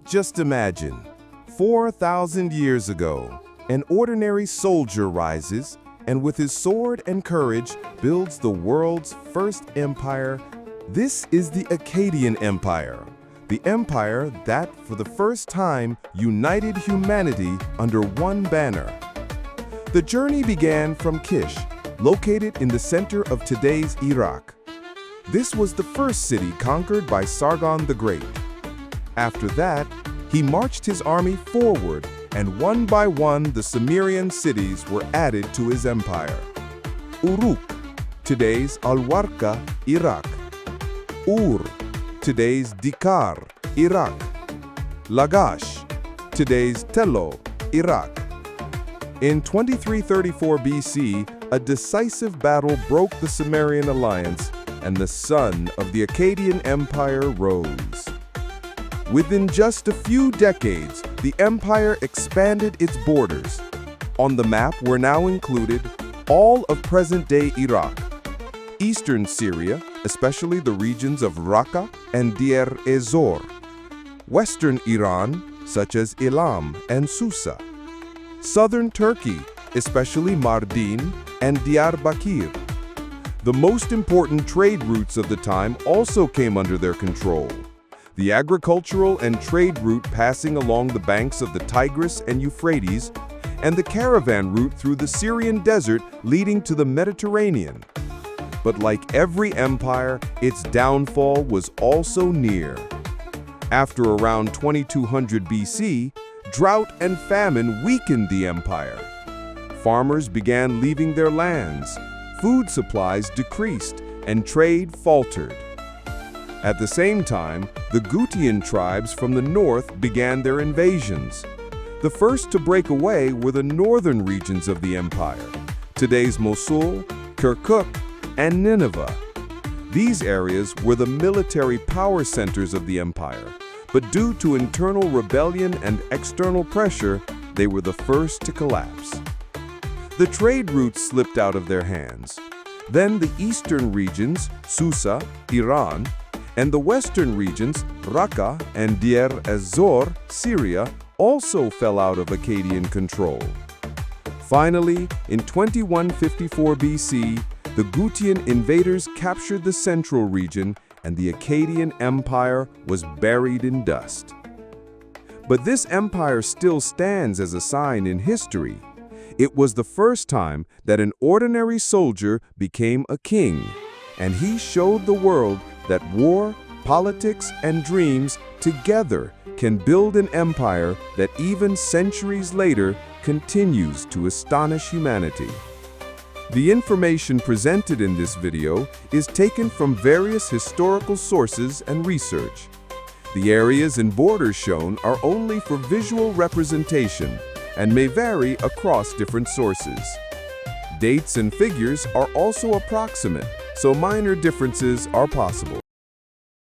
Just imagine, 4,000 years ago, an ordinary soldier rises and with his sword and courage builds the world's first empire. This is the Akkadian Empire, the empire that, for the first time, united humanity under one banner. The journey began from Kish, located in the center of today's Iraq. This was the first city conquered by Sargon the Great. After that, he marched his army forward, and one by one the Sumerian cities were added to his empire. Uruk, today's Raqqa, Iraq. Ur, today's Deir, Iraq. Lagash, today's Tello, Iraq. In 2334 BC, a decisive battle broke the Sumerian alliance, and the sun of the Akkadian Empire rose. Within just a few decades, the empire expanded its borders. On the map were now included all of present-day Iraq, eastern Syria, especially the regions of Raqqa and Deir ez-Zor, western Iran, such as Elam and Susa, southern Turkey, especially Mardin and Diyarbakır. The most important trade routes of the time also came under their control. The agricultural and trade route passing along the banks of the Tigris and Euphrates, and the caravan route through the Syrian desert leading to the Mediterranean. But like every empire, its downfall was also near. After around 2200 BC, drought and famine weakened the empire. Farmers began leaving their lands, food supplies decreased, and trade faltered. At the same time, the Gutian tribes from the north began their invasions. The first to break away were the northern regions of the empire, today's Mosul, Kirkuk, and Nineveh. These areas were the military power centers of the empire, but due to internal rebellion and external pressure, they were the first to collapse. The trade routes slipped out of their hands. Then the eastern regions, Susa, Iran, and the western regions, Raqqa and Deir ez-Zor, Syria, also fell out of Akkadian control. Finally, in 2154 BC, the Gutian invaders captured the central region, and the Akkadian Empire was buried in dust. But this empire still stands as a sign in history. It was the first time that an ordinary soldier became a king, and he showed the world that war, politics, and dreams together can build an empire that even centuries later continues to astonish humanity. The information presented in this video is taken from various historical sources and research. The areas and borders shown are only for visual representation and may vary across different sources. Dates and figures are also approximate, so minor differences are possible.